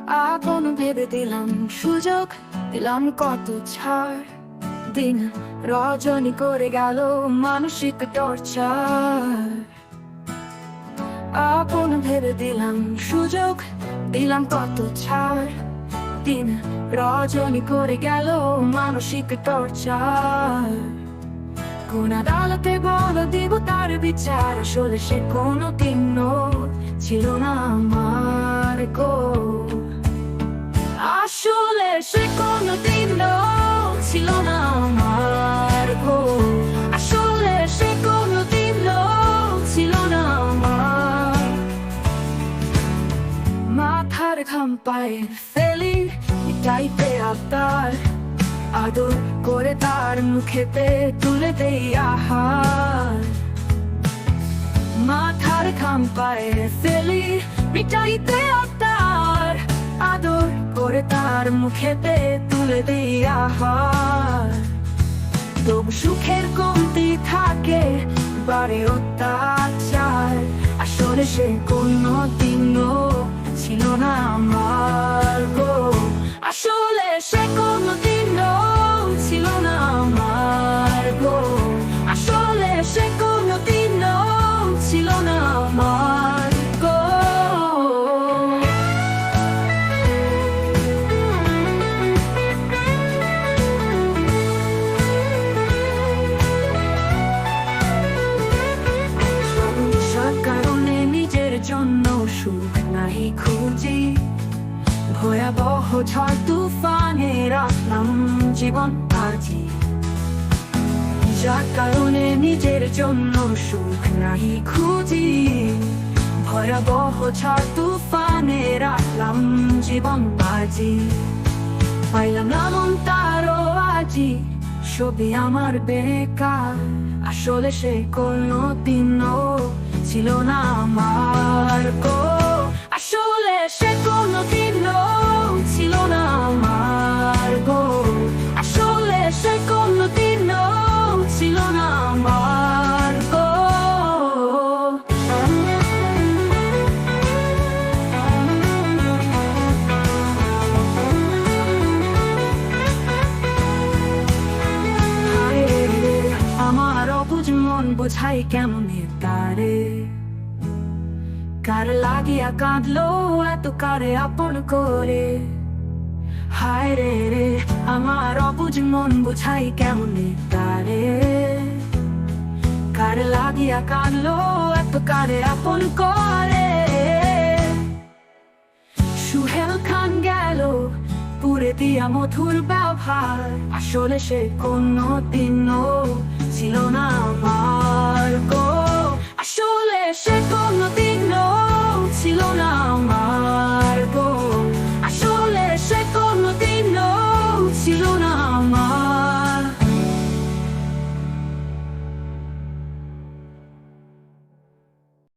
আপন ভেবে দিলাম সুযোগ, দিলাম কত ছাড়। দিন রজনী করে গেল মানসিক টর্চার। আপন ভেবে দিলাম সুযোগ, দিলাম কত ছাড়। দিন রজনী করে গেল মানসিক টর্চার। কোন আদালতে বল দিব তার বিচার, আসলে সে কোনোদিন ছিল না আমার গো। আসলে সে কোনোদিন ছিল না আমার গো। আসলে সে কোনোদিন ছিল না আমার। মাথার ঘাম পায়ে ফেলি টাইপে আবদার, আদর করে তার মুখেতে তুলে দেই আহার। মাথার ঘাম পায়ে ফেলি মিটাইতে আবদার, আদর করে তার মুখেতে তুলে দেই আহার। তবু সুখের কমতি থাকে, বাড়ে অত্যাচার। আসলে সে কোনোদিনও ছিল না আমার গো। আসলে সে কোনোদিনও ছিল না আমার গো। আসলে সে কোনোদিনও ছিল না আমার গো। সংসার কারণে নিজের জন্য সুখ নাহি খুঁজি, ভয়াবহ ঝড় তুফানে রাখলাম জীবন বাজি। যার কারণে নিজের জন্য সুখ নাহি খুঁজি, ভয়াবহ ঝড় তুফানে রাখলাম জীবন বাজি। পাইলাম না মন তারও আজি, ছবি আমার বেকার। আসলে সে কোনোদিনও ছিল না আমার গো। আসলে সে কোনোদিনও ছিল না আমার গো। আসলে সে কোনোদিনও ছিল না আমার গো। আমার অবুঝ মন বোঝাই কেমন তারে, কার লাগিয়া কাঁদলো এত কারে আপন করে। হায় রে রে আমার অবুঝ মন বুঝাই কেমন তারে, কার লাগিয়া কাঁদলো এত কারে আপন করে। সুহেল খান গেল পুরে দিয়া মধুর ব্যবহার। আসলে সে কোনোদিনও ছিল না আমার গো। আসলে সে কোনোদিনও ছিল না আমার গো। আসলে সে কোনোদিনও ছিল না আমার।